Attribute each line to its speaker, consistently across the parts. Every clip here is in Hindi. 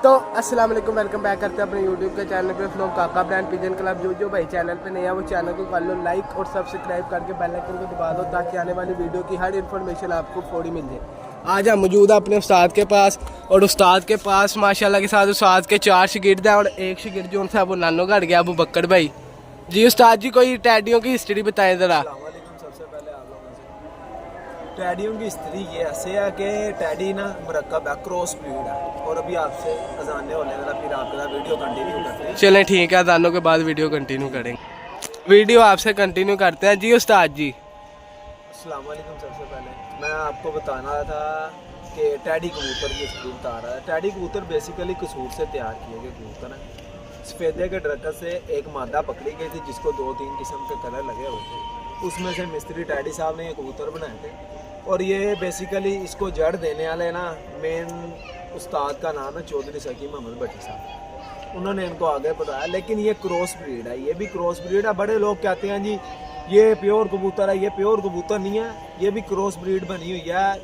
Speaker 1: तो अस्सलाम वालेकुम, वेलकम बैक करते हैं अपने यूट्यूब के चैनल पे फ्लो काका ब्रांड पिजन क्लब। जो भाई चैनल पे नया वो चैनल को कर लो लाइक और सब्सक्राइब करके बेल आइकन को दबा दो ताकि आने वाली वीडियो की हर इन्फॉर्मेशन आपको फौरी मिल जाए। आज हम मौजूद है अपने उस्ताद के पास और उस्ताद के पास माशाल्लाह के साथ उस्ताद के 4 शागिर्द हैं और एक शागिर्द जो उनसे वो नानो घट गया अबू बकर भाई जी। उस्ताद जी कोई टैडियों की हिस्ट्री बताएं ज़रा।
Speaker 2: सबसे पहले आप लोगों से टैडियों की हिस्ट्री ये ऐसे है कि टैडी ना मरकब है, क्रॉस ब्रीड है। और अभी आपसे अजाने होने वाला, फिर आपके साथ वीडियो कंटिन्यू करते हैं।
Speaker 1: चलें ठीक है, अजानों के बाद वीडियो कंटिन्यू करेंगे। वीडियो आपसे कंटिन्यू करते हैं जी। उस्ताद जी
Speaker 2: अस्सलाम वालेकुम। सबसे पहले मैं आपको बताना था कि टैडी कबूतर की हिस्ट्री बता रहा है। टैडी कबूतर बेसिकली कसूर से तैयार किए गए कबूतर हैं। सफ़ेदे के डरकत से एक मादा पकड़ी गई थी जिसको 2-3 किस्म के कलर लगे हुए थे। उसमें से मिस्त्री टैडी साहब ने ये कबूतर बनाए थे। और ये बेसिकली इसको जड़ देने वाले ना मेन उस्ताद का नाम है चौधरी सकी मोहम्मद भट्टी साहब। उन्होंने इनको आगे बताया। लेकिन ये क्रॉस ब्रीड है, ये भी क्रॉस ब्रीड है। बड़े लोग कहते हैं जी ये प्योर कबूतर है, ये प्योर कबूतर नहीं है, ये भी क्रॉस ब्रीड बनी हुई है।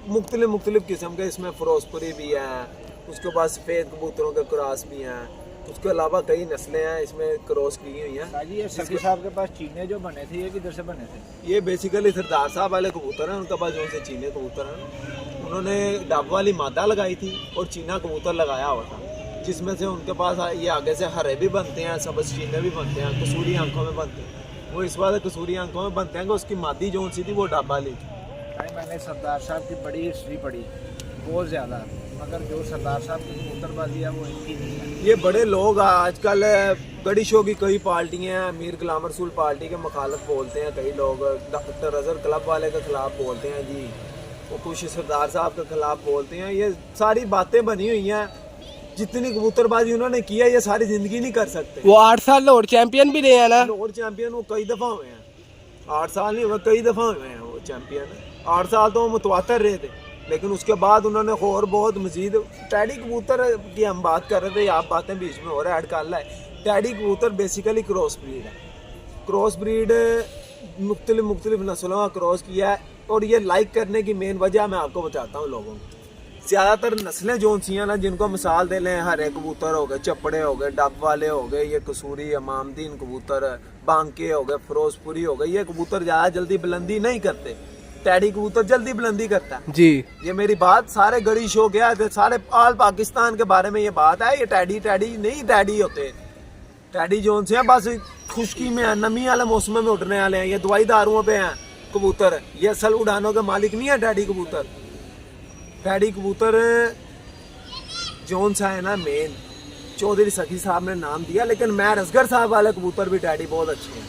Speaker 2: मुख्तलिफ किस्म के इसमें फिरोजपुरी भी हैं, उसके बाद सफ़ेद कबूतरों के क्रॉस भी हैं, उसके अलावा कई नस्लें हैं इसमें क्रॉस की हुई हैं।
Speaker 3: ये सकी साहब के पास चीने जो बने थे ये किधर से बने थे?
Speaker 2: ये बेसिकली सरदार साहब वाले कबूतर हैं, उनके पास जो से चीने कबूतर हैं। उन्होंने डब वाली मादा लगाई थी और चीना कबूतर लगाया हुआ था, जिसमें से उनके पास ये आगे से हरे भी बनते हैं, सबज चीने भी बनते हैं, कसूरी आंखों में बनते हैं। वो इस बार कसूरी आंखों में बनते हैं कि उसकी मादी जो सी थी वो डब वाली थी।
Speaker 3: मैंने सरदार साहब की बड़ी हिस्ट्री पढ़ी बहुत ज़्यादा, मगर जो सरदार साहब की कबूतरबाजी है वो इनकी नहीं है।
Speaker 2: ये बड़े लोग आजकल गड़ी शो की कई पार्टियां हैं, मीर गुलाम रसूल पार्टी के मुखालफ बोलते हैं कई लोग, डॉक्टर अजहर क्लब वाले के खिलाफ बोलते हैं जी, वो कुछ सरदार साहब के खिलाफ बोलते हैं। ये सारी बातें बनी हुई हैं। जितनी कबूतरबाजी उन्होंने किया ये सारी जिंदगी नहीं कर सकते।
Speaker 1: वो 8 साल लाहौर चैंपियन भी रहे हैं ना।
Speaker 2: लाहौर चैंपियन वो कई दफ़ा हुए हैं, 8 साल नहीं हुए, कई दफ़ा हुए हैं वो चैंपियन। 8 साल तो वो मुतवातर रहे थे, लेकिन उसके बाद उन्होंने और बहुत मजीद टैडी कबूतर की हम बात कर रहे थे, आप बातें बीच में हो रहा है, ऐड कर रहा है। टैडी कबूतर बेसिकली क्रॉस ब्रीड है। क्रॉस ब्रीड मुख्तलिफ नस्लों का क्रॉस किया है। और ये लाइक करने की मेन वजह मैं आपको बताता हूँ लोगों को। ज़्यादातर नस्लें जो सी हैं ना, जिनको मिसाल दे लें, हरे कबूतर हो गए, चपड़े हो गए, डब वाले हो गए, ये कसूरी इमामदीन कबूतर, बांके हो गए, फिरोजपुरी हो गए, ये कबूतर ज़्यादा जल्दी बुलंदी नहीं करते। टैडी कबूतर जल्दी बुलंदी करता है जी। ये मेरी बात सारे गड़ी शो गया, सारे आल पाकिस्तान के बारे में ये बात है। ये टैडी नहीं टैडी होते। टैडी जोन से हैं बस खुश्की में है, नमी वाले मौसम में उड़ने वाले हैं, ये दवाई दारुओं पे हैं कबूतर। ये असल उड़ानों के मालिक नहीं है टैडी कबूतर। टैडी कबूतर जोन सा है ना मेन चौधरी सखी साहब ने नाम दिया, लेकिन मैं असगर साहब वाले कबूतर भी टैडी बहुत अच्छे हैं।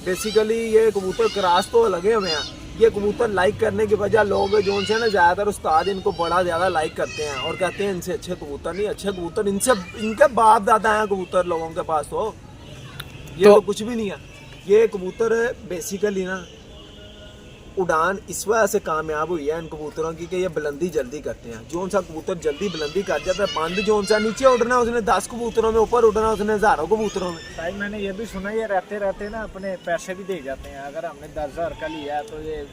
Speaker 2: बेसिकली ये कबूतर क्रॉस तो लगे हुए हैं। ये कबूतर लाइक करने की वजह लोग जो से ना ज़्यादातर उस्ताद इनको बड़ा ज़्यादा लाइक करते हैं और कहते हैं इनसे अच्छे कबूतर नहीं, अच्छे कबूतर इनके बाप दादा हैं कबूतर लोगों के पास। तो ये तो कुछ भी नहीं है। ये कबूतर बेसिकली ना उड़ान इस वजह से कामयाब हुई है इन कबूतरों की कि ये बुलंदी जल्दी करते हैं। जो सा कबूतर जल्दी बुलंदी कर जाता है, बंद जो सा नीचे उड़ना उसने 10 कबूतरों में, ऊपर उड़ना उसने हज़ारों कबूतरों में।
Speaker 3: भाई मैंने ये भी सुना ये रहते ना अपने पैसे भी दे जाते हैं। अगर हमने 10,000 का लिया है तो ये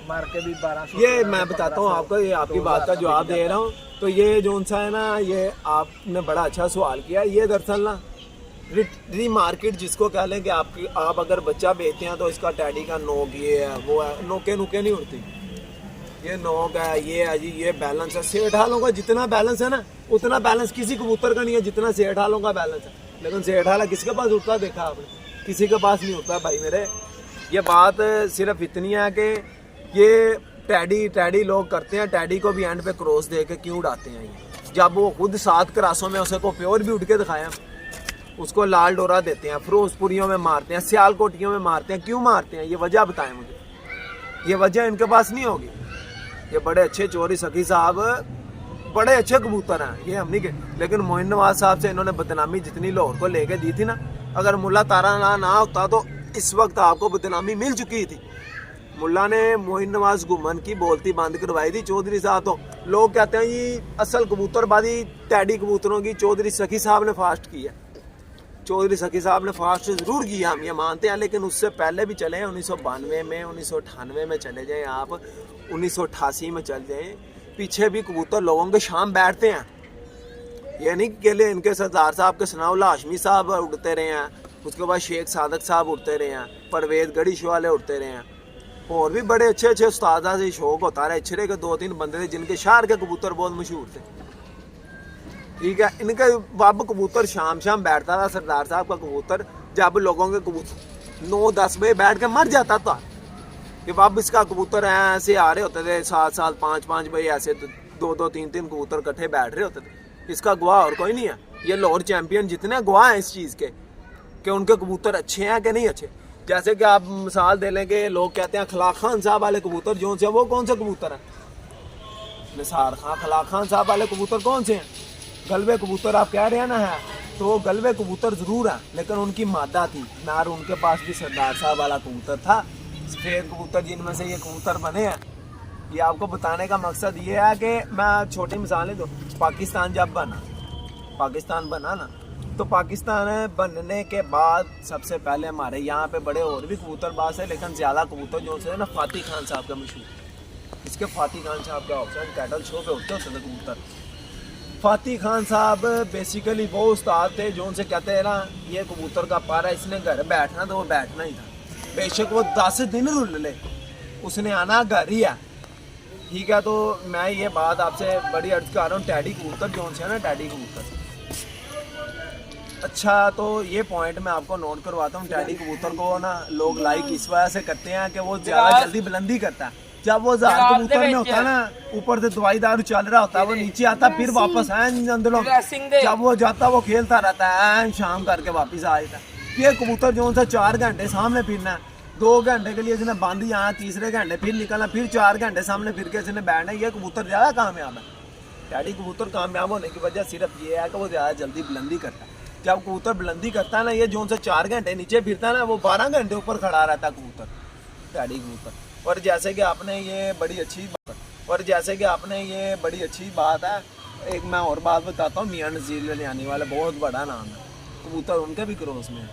Speaker 3: मार के भी 1200। ये
Speaker 2: मैं बताता हूँ आपको, ये आपकी बात का जवाब दे रहा हूँ। तो ये जो सा है ना, ये आपने बड़ा अच्छा सवाल किया। ये दरअसल ना री मार्केट जिसको कह लें कि आप अगर बच्चा बेचते हैं तो इसका टैडी का नोक ये है वो है, नोके नहीं उड़ती। ये नोक है, ये है जी, ये बैलेंस है। सेठ हालों का जितना बैलेंस है ना उतना बैलेंस किसी कबूतर का नहीं है जितना सेठ हालों का बैलेंस है। लेकिन सेठ हाल किसके पास उड़ता देखा आपने? किसी के पास नहीं उड़ता भाई मेरे। ये बात सिर्फ इतनी है कि ये टैडी लोग करते हैं। टैडी को भी एंड पे क्रॉस दे के क्यों उड़ाते हैं? ये जब वो खुद 7 क्रासों में उसे को प्योर भी उड़ के दिखाया, उसको लाल डोरा देते हैं, फिरोजपुरियों में मारते हैं, सियालकोटियों में मारते हैं। क्यों मारते हैं? ये वजह बताएं मुझे। ये वजह इनके पास नहीं होगी। ये बड़े अच्छे चौधरी सखी साहब बड़े अच्छे कबूतर हैं, ये हम नहीं के। लेकिन मोइन नवाज साहब से इन्होंने बदनामी जितनी लाहौर को लेके दी थी ना, अगर मुल्ला तारा ना होता तो इस वक्त आपको बदनामी मिल चुकी थी। मुल्ला ने मोइन नवाज गुमन की बोलती बंद करवाई थी चौधरी साहब। तो लोग कहते हैं ये असल कबूतरबाजी टैडी कबूतरों की चौधरी सखी साहब ने फास्ट की है। चौधरी सखी साहब ने फास्ट ज़रूर किया, हम ये मानते हैं, लेकिन उससे पहले भी चले हैं 1992 में, 1998 में चले जाएं आप, 1988 में चल जाएं, पीछे भी कबूतर लोगों के शाम बैठते हैं। ये नहीं कि केले इनके सरदार साहब के सनाउल्लाह हाशमी साहब उड़ते रहे हैं, उसके बाद शेख सादक साहब उड़ते रहे हैं, परवेज गढ़ी वाले उड़ते रहे हैं, और भी बड़े अच्छे अच्छे उस्तादा से शौक होता रहा। इछरे के 2-3 बंदे थे जिनके शहर के कबूतर बहुत मशहूर थे, ठीक है। इनका बब कबूतर शाम शाम बैठता था, सरदार साहब का कबूतर जब लोगों के कबूतर 9-10 बजे बैठ के मर जाता था कि बब इसका कबूतर है, ऐसे आ रहे होते थे 7-7 5-5 बजे, ऐसे 2-2 3-3 कबूतर इकट्ठे बैठ रहे होते थे। इसका गवाह और कोई नहीं है, ये लाहौर चैंपियन जितने गवाह हैं इस चीज़ के कि उनके कबूतर अच्छे हैं कि नहीं अच्छे। जैसे कि आप मिसाल दे लें कि लोग कहते हैं खलाक खान साहब वाले कबूतर जो से, वो कौन सा कबूतर है? निसार खान खलाक खान साहब वाले कबूतर कौन से हैं? गलबे कबूतर आप कह रहे हैं ना, है तो गलबे कबूतर ज़रूर है, लेकिन उनकी मादा थी नार। उनके पास भी सरदार साहब वाला कबूतर था, सफ़ेद कबूतर, जिनमें से ये कबूतर बने हैं। ये आपको बताने का मकसद ये है कि मैं छोटी मिसालें दूँ। पाकिस्तान जब पाकिस्तान बना ना, तो पाकिस्तान बनने के बाद सबसे पहले हमारे यहाँ पे बड़े और भी कबूतरबाज है, लेकिन ज़्यादा कबूतर जो से ना फातिह खान साहब का मशहूर। इसके फातिह खान साहब का ऑप्शन कैटल शो पे उठते होते थे कबूतर। फातिह खान साहब बेसिकली वो उस्ताद थे जो उनसे कहते हैं ना, ये कबूतर का पारा इसने घर बैठना तो वो बैठना ही था, बेशक वो 10 दिन रुल ले, उसने आना घर ही है, ठीक है। तो मैं ये बात आपसे बड़ी अर्ज कर रहा हूँ, टैडी कबूतर जो से ना, टैडी कबूतर। अच्छा, तो ये पॉइंट मैं आपको नोट करवाता हूँ। टैडी कबूतर को ना लोग लाइक इस वजह से करते हैं कि वो ज़्यादा जल्दी बुलंदी करता है। जब वो ज़ार कबूतर में होता है ना, ऊपर से दवाई दारू चल रहा होता है, वो नीचे आता फिर वापस अंदरों, जब वो जाता वो खेलता रहता है, शाम करके वापस आ जाता है। ये कबूतर जो सा 4 घंटे सामने फिरना है, 2 घंटे के लिए इसने बांध यहाँ, तीसरे घंटे फिर निकलना, फिर 4 घंटे सामने फिर के इसने बैठना। ये कबूतर ज़्यादा कामयाब है। टैडी कबूतर कामयाब होने की वजह सिर्फ ये है कि वो ज़्यादा जल्दी बुलंदी करता है। जब कबूतर बुलंदी करता है ना, ये जो सा 4 घंटे नीचे फिरता है ना, वो 12 घंटे ऊपर खड़ा रहता है कबूतर, टैडी कबूतर। और जैसे कि आपने ये बड़ी अच्छी बात है, एक मैं और बात बताता हूँ। मियाँ नज़ीर ललियानी वाले बहुत बड़ा नाम है, कबूतर उनके भी क्रॉस में है,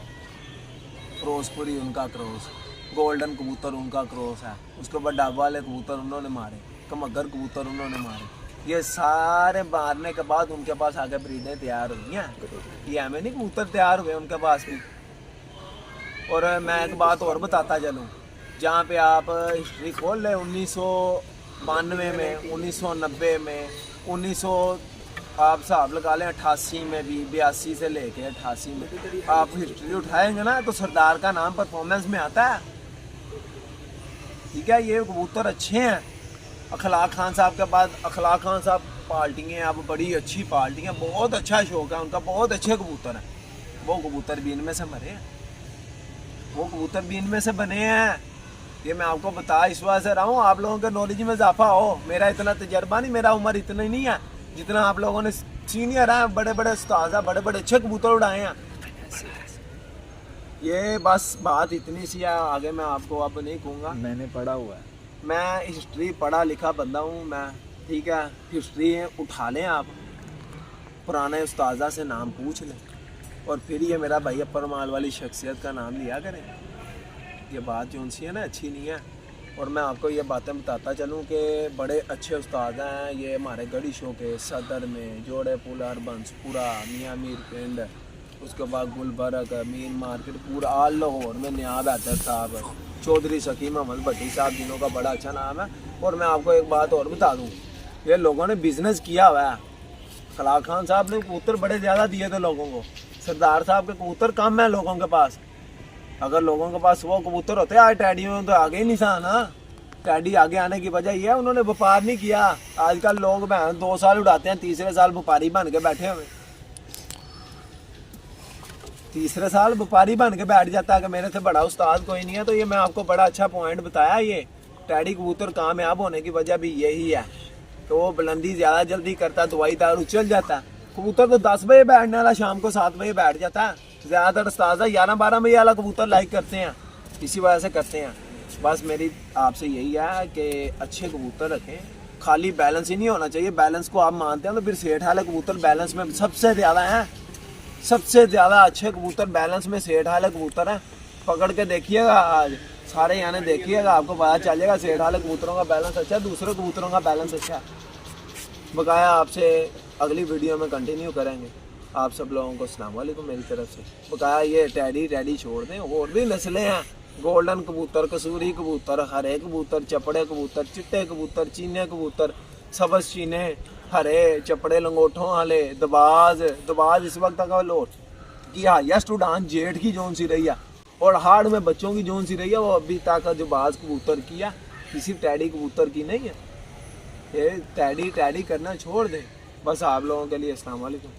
Speaker 2: फिरोजपुरी उनका क्रॉस, गोल्डन कबूतर उनका क्रॉस है, उसके बाद डब वाले कबूतर उन्होंने मारे, कमगर कबूतर उन्होंने मारे। ये सारे मारने के बाद उनके पास आगे ब्रीडें तैयार हुई हैं, ये हमें नहीं कबूतर तैयार हुए उनके पास भी। और मैं एक बात और बताता चलूँ, जहाँ पे आप हिस्ट्री खोल लें 1992 में, 1990 में, 1900 आप हिसाब लगा लें 88 में भी, 82 से लेके 88 में आप हिस्ट्री उठाएंगे ना, तो सरदार का नाम परफॉर्मेंस में आता है, ठीक है। ये कबूतर अच्छे हैं। अखलाक खान साहब के बाद अखलाक खान साहब पार्टी हैं, अब बड़ी अच्छी पार्टी है, बहुत अच्छा शौक है उनका, बहुत अच्छे कबूतर हैं। वो कबूतर भी इनमें से मरे हैं, वो कबूतर भी इनमें से बने हैं। ये मैं आपको बता इस वजह से रहा हूँ, आप लोगों के नॉलेज में इजाफा हो। मेरा इतना तजर्बा नहीं, मेरा उम्र इतना ही नहीं है जितना आप लोगों ने सीनियर हैं, बड़े बड़े उस्ताद हैं, बड़े बड़े अच्छे कबूतर उड़ाए हैं। ये बस बात इतनी सी है, आगे मैं आपको अब नहीं कहूँगा।
Speaker 3: मैंने पढ़ा हुआ है,
Speaker 2: मैं हिस्ट्री पढ़ा लिखा बंदा हूँ मैं, ठीक है। हिस्ट्री उठा लें आप, पुराने उस्तादा से नाम पूछ लें, और फिर ये मेरा भाई अपर माल वाली शख्सियत का नाम लिया करें। ये बात जो उनसी है ना, अच्छी नहीं है। और मैं आपको ये बातें बताता चलूँ कि बड़े अच्छे उस्ताद हैं ये हमारे गढ़ी शो के, सदर में जोड़े पुलर बंसपुरा, मियाँ मीर पिंड, उसके बाद गुलबर्ग, मीन मार्केट, पूरा आल लाहौर में नियाब हैदर साहब, चौधरी सकीम अहमद भट्टी साहब, जिन्हों का बड़ा अच्छा नाम है। और मैं आपको एक बात और बता दूँ, ये लोगों ने बिजनेस किया हुआ है। खलाक खान साहब ने कबूतर बड़े ज़्यादा दिए थे लोगों को, सरदार साहब के कबूतर कम है लोगों के पास। अगर लोगों के पास वो कबूतर होते आज टैडी में तो आगे ही नहीं था ना। टैडी आगे आने की वजह यह है उन्होंने व्यापार नहीं किया। आजकल लोग 2 साल उड़ाते हैं, तीसरे साल व्यापारी बन के बैठे हुए, तीसरे साल व्यापारी बन के बैठ जाता है कि मेरे से बड़ा उस्ताद कोई नहीं है। तो ये मैं आपको बड़ा अच्छा पॉइंट बताया। ये टैडी कबूतर कामयाब होने की वजह भी यही है कि वो बुलंदी ज़्यादा जल्दी करता, दवाई दारू चल जाता। कबूतर तो 10 बजे बैठने वाला शाम को 7 बजे बैठ जाता है। ज़्यादातर उस्ताद 11-12 बजे वाला कबूतर लाइक करते हैं, इसी वजह से करते हैं। बस मेरी आपसे यही है कि अच्छे कबूतर रखें, खाली बैलेंस ही नहीं होना चाहिए। बैलेंस को आप मानते हैं तो फिर सेठ वाले कबूतर बैलेंस में सबसे ज़्यादा हैं, सबसे ज़्यादा अच्छे कबूतर बैलेंस में सेठ वाले कबूतर हैं। पकड़ के देखिएगा आज सारे यानी देखिएगा, आपको पता चलेगा सेठ वाले कबूतरों का बैलेंस अच्छा है, दूसरे कबूतरों का बैलेंस अच्छा है। बकाया आपसे अगली वीडियो में कंटिन्यू करेंगे। आप सब लोगों को अस्सलाम वालेकुम मेरी तरफ से। बकाया ये टैडी छोड़ दें, और भी नस्लें हैं, गोल्डन कबूतर, कसूरी कबूतर, हरे कबूतर, चपड़े कबूतर, चिट्टे कबूतर, चीने कबूतर, सबज चीने, हरे चपड़े लंगोठों वाले, दबाज इस वक्त तक लोट की हाईएस्ट उड़ान जेठ की जोन सी रही है, और हार्ड में बच्चों की जोन सी रही है, वो अभी तक जो बाज कबूतर की है, किसी टैडी कबूतर की नहीं है। ये टैडी करना छोड़ दें बस। आप लोगों के लिए अस्सलाम वालेकुम।